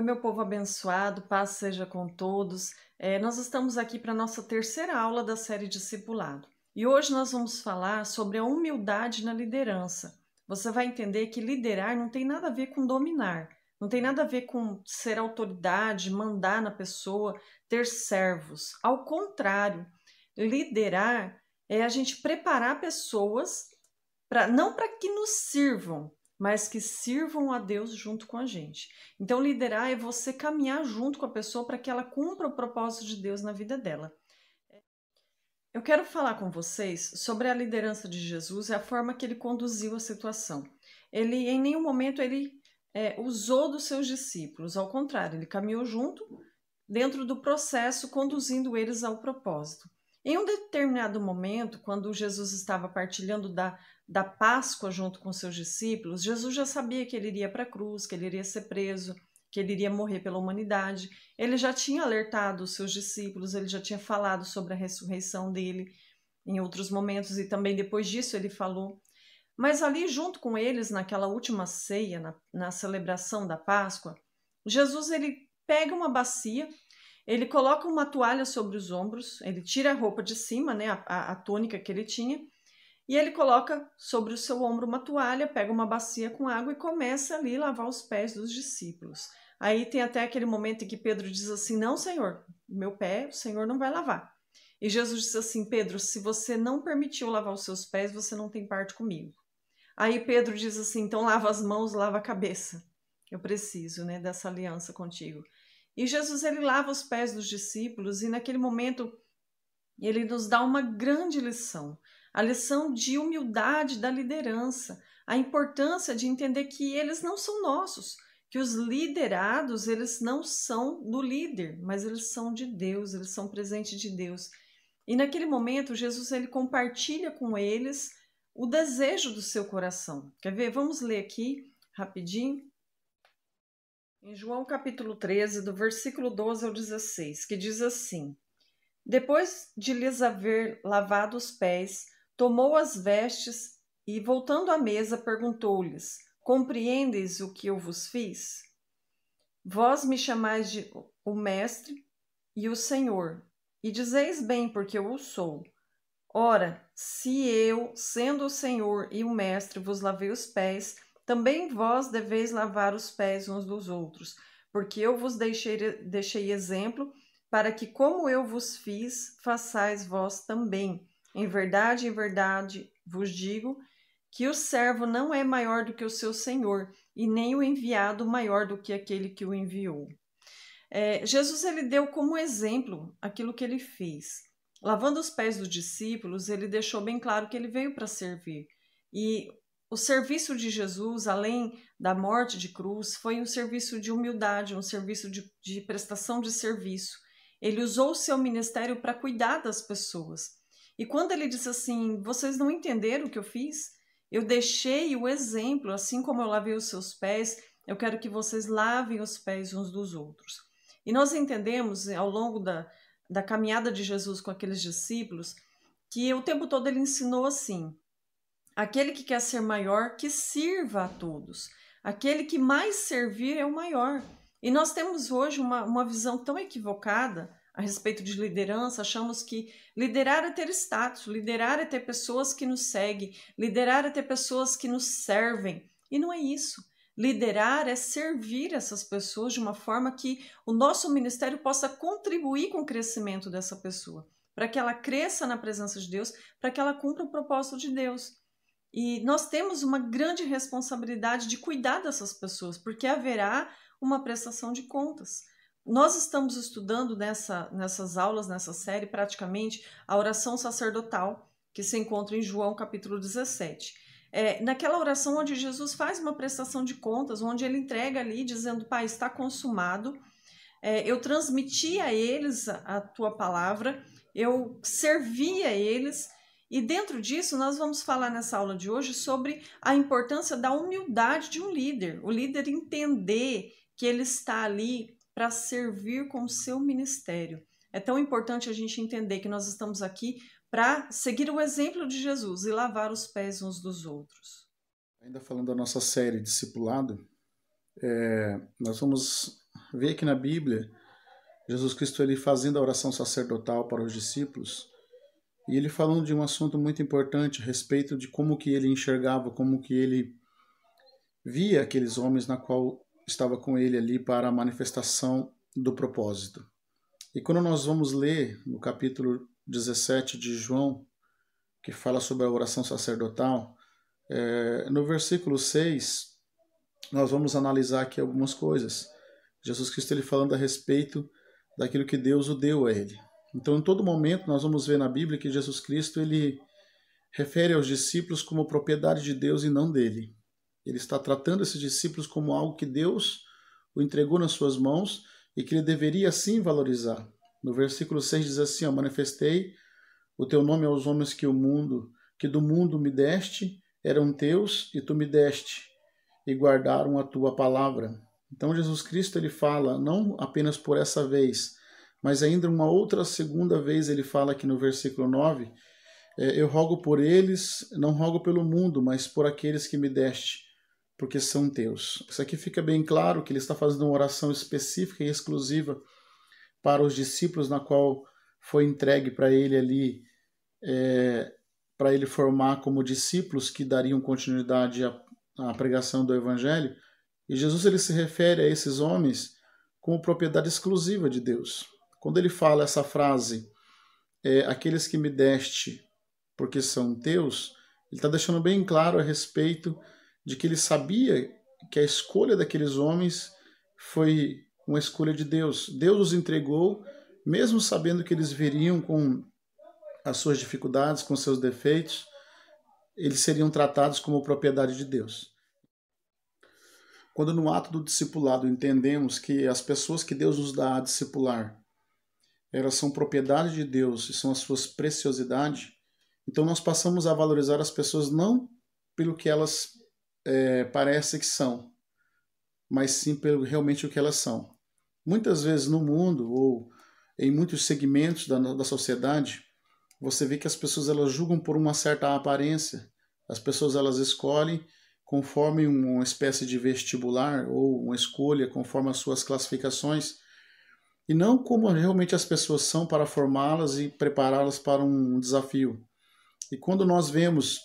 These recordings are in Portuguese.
Oi, meu povo abençoado, paz seja com todos. Nós estamos aqui para a nossa terceira aula da série Discipulado. E hoje nós vamos falar sobre a humildade na liderança. Você vai entender que liderar não tem nada a ver com dominar, não tem nada a ver com ser autoridade, mandar na pessoa, ter servos. Ao contrário, liderar é a gente preparar pessoas não para que nos sirvam, mas que sirvam a Deus junto com a gente. Então, liderar é você caminhar junto com a pessoa para que ela cumpra o propósito de Deus na vida dela. Eu quero falar com vocês sobre a liderança de Jesus e a forma que ele conduziu a situação. Ele, em nenhum momento, usou dos seus discípulos, ao contrário, ele caminhou junto dentro do processo, conduzindo eles ao propósito. Em um determinado momento, quando Jesus estava partilhando da Páscoa junto com seus discípulos, Jesus já sabia que ele iria para a cruz, que ele iria ser preso, que ele iria morrer pela humanidade. Ele já tinha alertado os seus discípulos, ele já tinha falado sobre a ressurreição dele em outros momentos e também depois disso ele falou. Mas ali junto com eles, naquela última ceia, na celebração da Páscoa, Jesus ele pega uma bacia, ele coloca uma toalha sobre os ombros, ele tira a roupa de cima, né, a túnica que ele tinha, e ele coloca sobre o seu ombro uma toalha, pega uma bacia com água e começa ali a lavar os pés dos discípulos. Aí tem até aquele momento em que Pedro diz assim: não, Senhor, meu pé o Senhor não vai lavar. E Jesus diz assim: Pedro, se você não permitiu lavar os seus pés, você não tem parte comigo. Aí Pedro diz assim: então lava as mãos, lava a cabeça. Eu preciso, né, dessa aliança contigo. E Jesus ele lava os pés dos discípulos e naquele momento ele nos dá uma grande lição, a lição de humildade da liderança, a importância de entender que eles não são nossos, que os liderados eles não são do líder, mas eles são de Deus, eles são presentes de Deus. E naquele momento Jesus ele compartilha com eles o desejo do seu coração. Quer ver? Vamos ler aqui rapidinho. Em João capítulo 13, do versículo 12 ao 16, que diz assim: depois de lhes haver lavado os pés, tomou as vestes e, voltando à mesa, perguntou-lhes: compreendeis o que eu vos fiz? Vós me chamais de o Mestre e o Senhor, e dizeis bem, porque eu o sou. Ora, se eu, sendo o Senhor e o Mestre, vos lavei os pés, também vós deveis lavar os pés uns dos outros, porque eu vos deixei exemplo, para que, como eu vos fiz, façais vós também. Em verdade vos digo que o servo não é maior do que o seu senhor, e nem o enviado maior do que aquele que o enviou. Jesus ele deu como exemplo aquilo que ele fez. Lavando os pés dos discípulos, ele deixou bem claro que ele veio para servir. E o serviço de Jesus, além da morte de cruz, foi um serviço de humildade, um serviço de prestação de serviço. Ele usou o seu ministério para cuidar das pessoas. E quando ele disse assim: vocês não entenderam o que eu fiz? Eu deixei o exemplo, assim como eu lavei os seus pés, eu quero que vocês lavem os pés uns dos outros. E nós entendemos ao longo da caminhada de Jesus com aqueles discípulos que o tempo todo ele ensinou assim: aquele que quer ser maior, que sirva a todos. Aquele que mais servir é o maior. E nós temos hoje uma visão tão equivocada a respeito de liderança. Achamos que liderar é ter status, liderar é ter pessoas que nos seguem, liderar é ter pessoas que nos servem. E não é isso. Liderar é servir essas pessoas de uma forma que o nosso ministério possa contribuir com o crescimento dessa pessoa, para que ela cresça na presença de Deus, para que ela cumpra o propósito de Deus. E nós temos uma grande responsabilidade de cuidar dessas pessoas, porque haverá uma prestação de contas. Nós estamos estudando nessas aulas, nessa série, praticamente, a oração sacerdotal, que se encontra em João capítulo 17. Naquela oração onde Jesus faz uma prestação de contas, onde ele entrega ali, dizendo: Pai, está consumado, eu transmiti a eles a tua palavra, eu servi a eles. E dentro disso, nós vamos falar nessa aula de hoje sobre a importância da humildade de um líder. O líder entender que ele está ali para servir com o seu ministério. É tão importante a gente entender que nós estamos aqui para seguir o exemplo de Jesus e lavar os pés uns dos outros. Ainda falando da nossa série Discipulado, nós vamos ver aqui na Bíblia Jesus Cristo ele fazendo a oração sacerdotal para os discípulos e ele falando de um assunto muito importante a respeito de como que ele enxergava, como que ele via aqueles homens na qual estava com ele ali para a manifestação do propósito. E quando nós vamos ler no capítulo 17 de João, que fala sobre a oração sacerdotal, no versículo 6, nós vamos analisar aqui algumas coisas. Jesus Cristo ele falando a respeito daquilo que Deus o deu a ele. Então, em todo momento, nós vamos ver na Bíblia que Jesus Cristo ele refere aos discípulos como propriedade de Deus e não dele. Ele está tratando esses discípulos como algo que Deus o entregou nas suas mãos e que ele deveria assim valorizar. No versículo 6 diz assim, manifestei o teu nome aos homens que do mundo me deste, eram teus e tu me deste, e guardaram a tua palavra. Então Jesus Cristo ele fala, não apenas por essa vez, mas ainda uma outra segunda vez ele fala aqui no versículo 9, eu rogo por eles, não rogo pelo mundo, mas por aqueles que me deste, porque são teus. Isso aqui fica bem claro que ele está fazendo uma oração específica e exclusiva para os discípulos, na qual foi entregue para ele ali, para ele formar como discípulos que dariam continuidade à pregação do Evangelho. E Jesus ele se refere a esses homens como propriedade exclusiva de Deus. Quando ele fala essa frase, aqueles que me deste, porque são teus, ele está deixando bem claro a respeito de que ele sabia que a escolha daqueles homens foi uma escolha de Deus. Deus os entregou, mesmo sabendo que eles viriam com as suas dificuldades, com seus defeitos, eles seriam tratados como propriedade de Deus. Quando no ato do discipulado entendemos que as pessoas que Deus nos dá a discipular, elas são propriedade de Deus e são as suas preciosidades, então nós passamos a valorizar as pessoas não pelo que elas parecem que são, mas sim pelo realmente o que elas são. Muitas vezes no mundo ou em muitos segmentos da sociedade, você vê que as pessoas elas julgam por uma certa aparência. As pessoas elas escolhem conforme uma espécie de vestibular ou uma escolha conforme as suas classificações e não como realmente as pessoas são para formá-las e prepará-las para um desafio. E quando nós vemos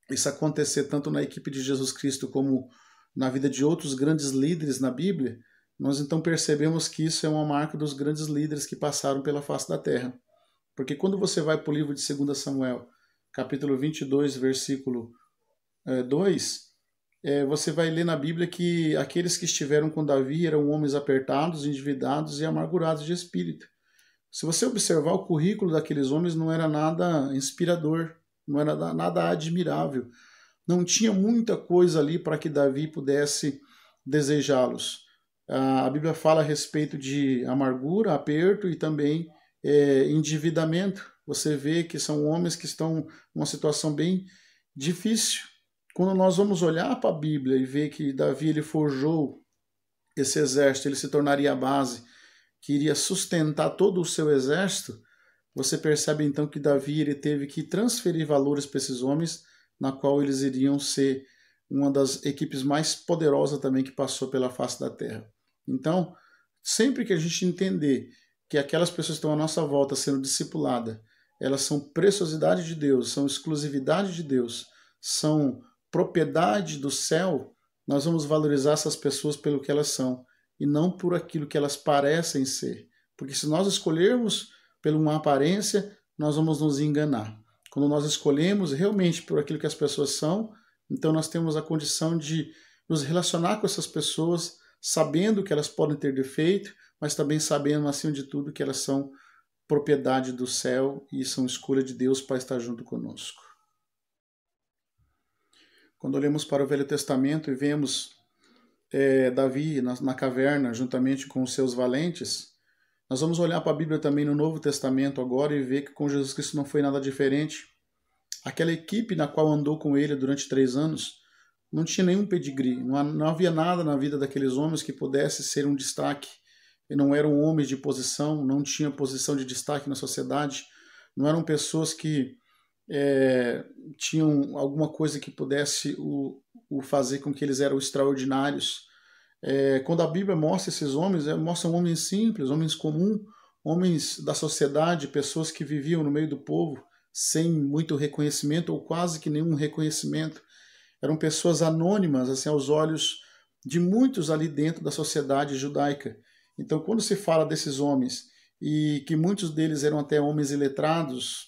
isso acontecer tanto na equipe de Jesus Cristo como na vida de outros grandes líderes na Bíblia, nós então percebemos que isso é uma marca dos grandes líderes que passaram pela face da terra. Porque quando você vai para o livro de 2 Samuel, capítulo 22, versículo 2, você vai ler na Bíblia que aqueles que estiveram com Davi eram homens apertados, endividados e amargurados de espírito. Se você observar o currículo daqueles homens, não era nada inspirador, não era nada admirável. Não tinha muita coisa ali para que Davi pudesse desejá-los. A Bíblia fala a respeito de amargura, aperto e também endividamento. Você vê que são homens que estão numa situação bem difícil. Quando nós vamos olhar para a Bíblia e ver que Davi ele forjou esse exército, ele se tornaria a base que iria sustentar todo o seu exército, você percebe então que Davi ele teve que transferir valores para esses homens, na qual eles iriam ser uma das equipes mais poderosas também que passou pela face da terra. Então, sempre que a gente entender que aquelas pessoas que estão à nossa volta sendo discipuladas, elas são preciosidade de Deus, são exclusividade de Deus, são propriedade do céu, nós vamos valorizar essas pessoas pelo que elas são e não por aquilo que elas parecem ser. Porque se nós escolhermos por uma aparência, nós vamos nos enganar. Quando nós escolhemos realmente por aquilo que as pessoas são, então nós temos a condição de nos relacionar com essas pessoas, sabendo que elas podem ter defeito, mas também sabendo, acima de tudo, que elas são propriedade do céu e são escolha de Deus para estar junto conosco. Quando olhamos para o Velho Testamento e vemos Davi na caverna juntamente com os seus valentes, nós vamos olhar para a Bíblia também no Novo Testamento agora e ver que com Jesus Cristo não foi nada diferente. Aquela equipe na qual andou com ele durante 3 anos não tinha nenhum pedigree, não havia nada na vida daqueles homens que pudesse ser um destaque. E não eram homens de posição, não tinham posição de destaque na sociedade, não eram pessoas que tinham alguma coisa que pudesse o fazer com que eles eram extraordinários. Quando a Bíblia mostra esses homens, mostram homens simples, homens comuns, homens da sociedade, pessoas que viviam no meio do povo sem muito reconhecimento ou quase que nenhum reconhecimento. Eram pessoas anônimas, assim, aos olhos de muitos ali dentro da sociedade judaica. Então, quando se fala desses homens, e que muitos deles eram até homens iletrados,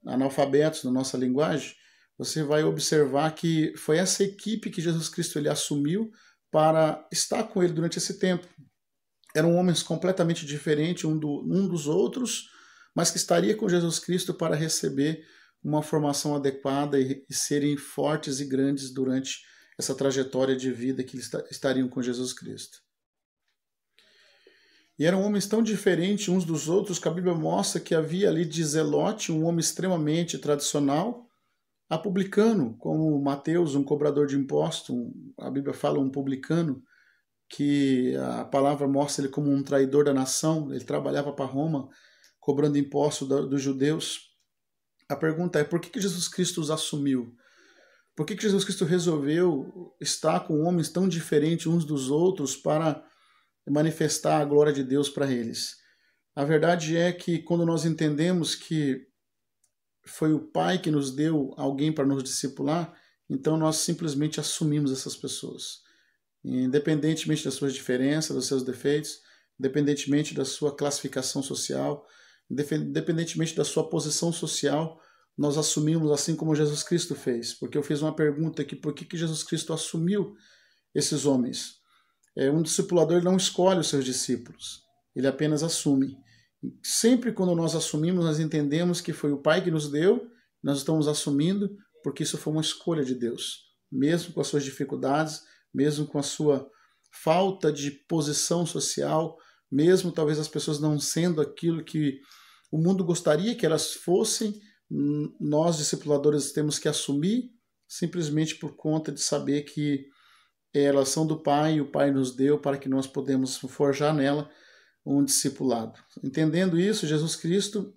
analfabetos na nossa linguagem, você vai observar que foi essa equipe que Jesus Cristo ele assumiu para estar com ele durante esse tempo. Eram homens completamente diferentes um dos outros, mas que estaria com Jesus Cristo para receber uma formação adequada e serem fortes e grandes durante essa trajetória de vida que estariam com Jesus Cristo. E eram homens tão diferentes uns dos outros que a Bíblia mostra que havia ali de Zelote, um homem extremamente tradicional, a publicano, como Mateus, um cobrador de impostos, a Bíblia fala um publicano, que a palavra mostra ele como um traidor da nação, ele trabalhava para Roma, cobrando impostos dos judeus. A pergunta é, por que Jesus Cristo os assumiu? Por que Jesus Cristo resolveu estar com homens tão diferentes uns dos outros para manifestar a glória de Deus para eles? A verdade é que quando nós entendemos que foi o Pai que nos deu alguém para nos discipular, então nós simplesmente assumimos essas pessoas. Independentemente das suas diferenças, dos seus defeitos, independentemente da sua classificação social, independentemente da sua posição social, nós assumimos assim como Jesus Cristo fez. Porque eu fiz uma pergunta aqui, por que Jesus Cristo assumiu esses homens? Um discipulador não escolhe os seus discípulos, ele apenas assume. Sempre quando nós assumimos, nós entendemos que foi o Pai que nos deu, nós estamos assumindo porque isso foi uma escolha de Deus. Mesmo com as suas dificuldades, mesmo com a sua falta de posição social, mesmo talvez as pessoas não sendo aquilo que o mundo gostaria que elas fossem, nós discipuladores temos que assumir simplesmente por conta de saber que elas são do Pai e o Pai nos deu para que nós podemos forjar nela um discipulado. Entendendo isso, Jesus Cristo,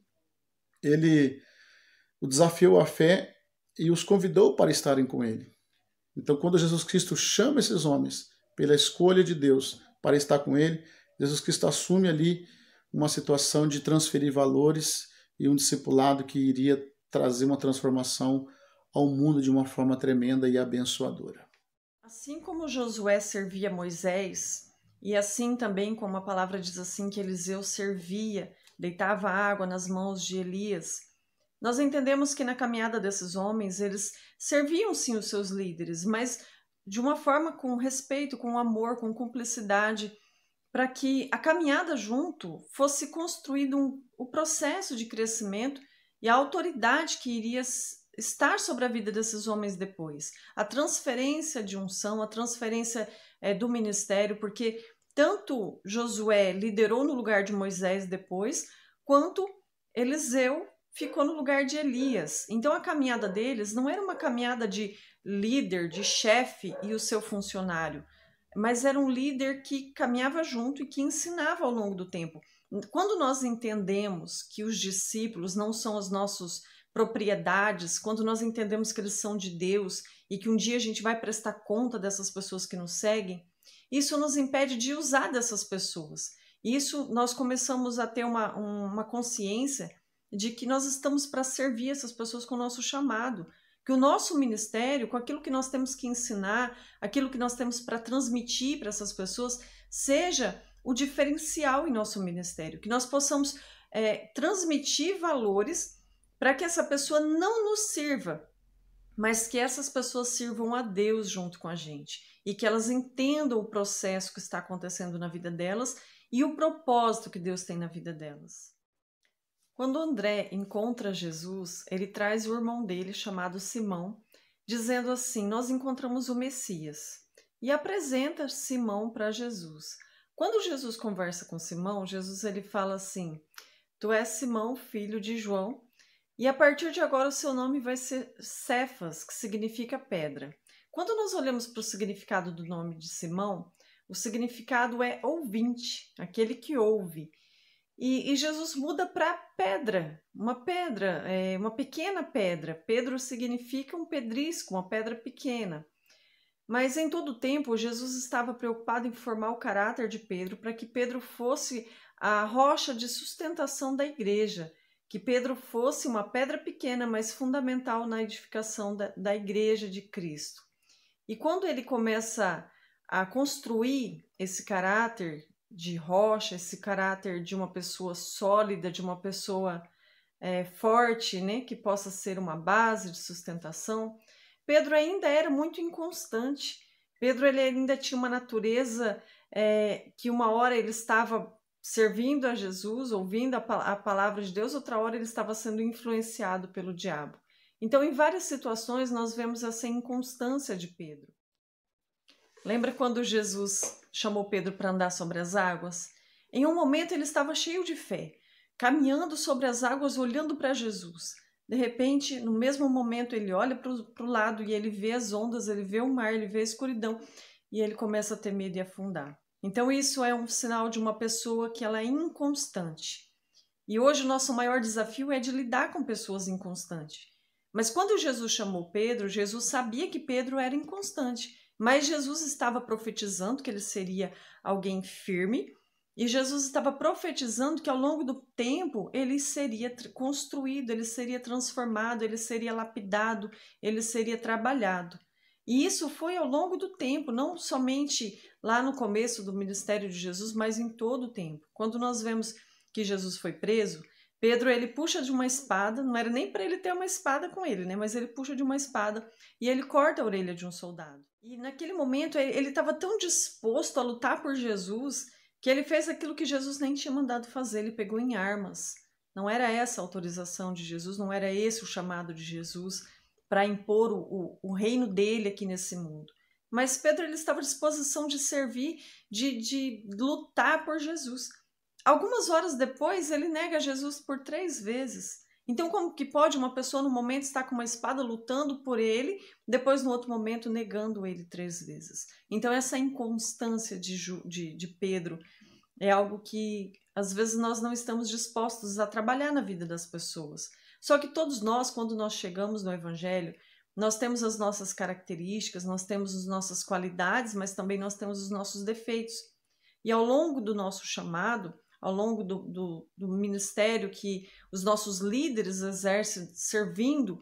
ele o desafiou à fé e os convidou para estarem com ele. Então, quando Jesus Cristo chama esses homens pela escolha de Deus para estar com ele, Jesus Cristo assume ali uma situação de transferir valores e um discipulado que iria trazer uma transformação ao mundo de uma forma tremenda e abençoadora. Assim como Josué servia Moisés, e assim também como a palavra diz assim que Eliseu servia, deitava água nas mãos de Elias, nós entendemos que na caminhada desses homens, eles serviam sim os seus líderes, mas de uma forma com respeito, com amor, com cumplicidade, para que a caminhada junto fosse construído o processo de crescimento e a autoridade que iria estar sobre a vida desses homens depois. A transferência de unção, a transferência do ministério, porque tanto Josué liderou no lugar de Moisés depois, quanto Eliseu ficou no lugar de Elias. Então a caminhada deles não era uma caminhada de líder, de chefe e o seu funcionário, mas era um líder que caminhava junto e que ensinava ao longo do tempo. Quando nós entendemos que os discípulos não são as nossas propriedades, quando nós entendemos que eles são de Deus e que um dia a gente vai prestar conta dessas pessoas que nos seguem, isso nos impede de usar dessas pessoas. Isso nós começamos a ter uma consciência de que nós estamos para servir essas pessoas com o nosso chamado, que o nosso ministério, com aquilo que nós temos que ensinar, aquilo que nós temos para transmitir para essas pessoas, seja o diferencial em nosso ministério, que nós possamos transmitir valores para que essa pessoa não nos sirva, mas que essas pessoas sirvam a Deus junto com a gente e que elas entendam o processo que está acontecendo na vida delas e o propósito que Deus tem na vida delas. Quando André encontra Jesus, ele traz o irmão dele, chamado Simão, dizendo assim: nós encontramos o Messias, e apresenta Simão para Jesus. Quando Jesus conversa com Simão, Jesus ele fala assim: tu és Simão, filho de João, e a partir de agora o seu nome vai ser Cefas, que significa pedra. Quando nós olhamos para o significado do nome de Simão, o significado é ouvinte, aquele que ouve. E Jesus muda para pedra, uma pequena pedra. Pedro significa um pedrisco, uma pedra pequena. Mas em todo o tempo, Jesus estava preocupado em formar o caráter de Pedro para que Pedro fosse a rocha de sustentação da igreja, que Pedro fosse uma pedra pequena, mas fundamental na edificação da igreja de Cristo. E quando ele começa a construir esse caráter de rocha, esse caráter de uma pessoa sólida, de uma pessoa forte, né, que possa ser uma base de sustentação, Pedro ainda era muito inconstante. Pedro ele ainda tinha uma natureza que uma hora ele estava servindo a Jesus, ouvindo a palavra de Deus, outra hora ele estava sendo influenciado pelo diabo. Então, em várias situações, nós vemos essa inconstância de Pedro. Lembra quando Jesus chamou Pedro para andar sobre as águas? Em um momento ele estava cheio de fé, caminhando sobre as águas, olhando para Jesus. De repente, no mesmo momento, ele olha para o lado e ele vê as ondas, ele vê o mar, ele vê a escuridão e ele começa a ter medo de afundar. Então, isso é um sinal de uma pessoa que ela é inconstante. E hoje o nosso maior desafio é de lidar com pessoas inconstantes. Mas quando Jesus chamou Pedro, Jesus sabia que Pedro era inconstante. Mas Jesus estava profetizando que ele seria alguém firme e Jesus estava profetizando que ao longo do tempo ele seria construído, ele seria transformado, ele seria lapidado, ele seria trabalhado. E isso foi ao longo do tempo, não somente lá no começo do ministério de Jesus, mas em todo o tempo. Quando nós vemos que Jesus foi preso, Pedro, ele puxa de uma espada, não era nem para ele ter uma espada com ele, né? Mas ele puxa de uma espada e ele corta a orelha de um soldado. E naquele momento ele estava tão disposto a lutar por Jesus que ele fez aquilo que Jesus nem tinha mandado fazer, ele pegou em armas. Não era essa a autorização de Jesus, não era esse o chamado de Jesus para impor o reino dele aqui nesse mundo. Mas Pedro ele estava à disposição de servir, de lutar por Jesus. Algumas horas depois, ele nega Jesus por 3 vezes. Então, como que pode uma pessoa no momento estar com uma espada lutando por ele, depois no outro momento negando ele 3 vezes? Então, essa inconstância de Pedro é algo que às vezes nós não estamos dispostos a trabalhar na vida das pessoas. Só que todos nós, quando nós chegamos no Evangelho, nós temos as nossas características, nós temos as nossas qualidades, mas também nós temos os nossos defeitos. E ao longo do nosso chamado, ao longo do ministério que os nossos líderes exercem, servindo,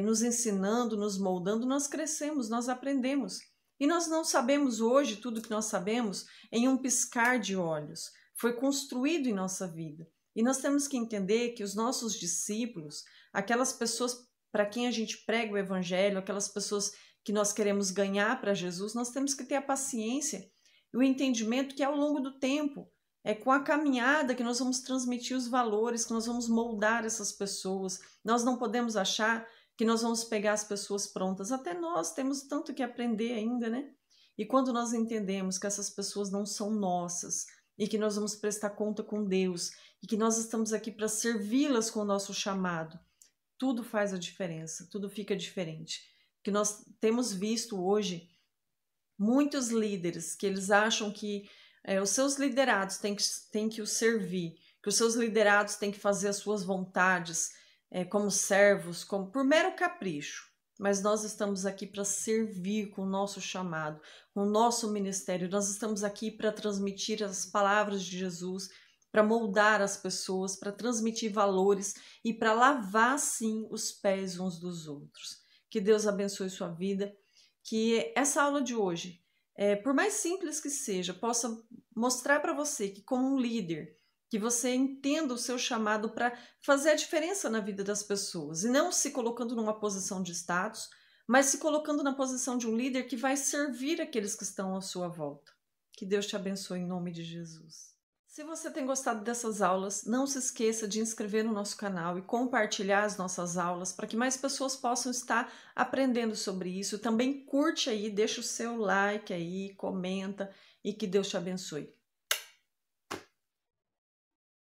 nos ensinando, nos moldando, nós crescemos, nós aprendemos. E nós não sabemos hoje tudo que nós sabemos em um piscar de olhos. Foi construído em nossa vida. E nós temos que entender que os nossos discípulos, aquelas pessoas para quem a gente prega o Evangelho, aquelas pessoas que nós queremos ganhar para Jesus, nós temos que ter a paciência e o entendimento que ao longo do tempo, é com a caminhada que nós vamos transmitir os valores, que nós vamos moldar essas pessoas. Nós não podemos achar que nós vamos pegar as pessoas prontas. Até nós temos tanto que aprender ainda, né? E quando nós entendemos que essas pessoas não são nossas e que nós vamos prestar conta com Deus e que nós estamos aqui para servi-las com o nosso chamado, tudo faz a diferença, tudo fica diferente. Que nós temos visto hoje muitos líderes que eles acham que os seus liderados têm que os servir, que os seus liderados têm que fazer as suas vontades como servos, como por mero capricho. Mas nós estamos aqui para servir com o nosso chamado, com o nosso ministério. Nós estamos aqui para transmitir as palavras de Jesus, para moldar as pessoas, para transmitir valores e para lavar, sim, os pés uns dos outros. Que Deus abençoe sua vida, que essa aula de hoje, por mais simples que seja, possa mostrar para você que como um líder, que você entenda o seu chamado para fazer a diferença na vida das pessoas e não se colocando numa posição de status, mas se colocando na posição de um líder que vai servir aqueles que estão à sua volta. Que Deus te abençoe em nome de Jesus. Se você tem gostado dessas aulas, não se esqueça de inscrever no nosso canal e compartilhar as nossas aulas para que mais pessoas possam estar aprendendo sobre isso. Também curte aí, deixa o seu like aí, comenta e que Deus te abençoe.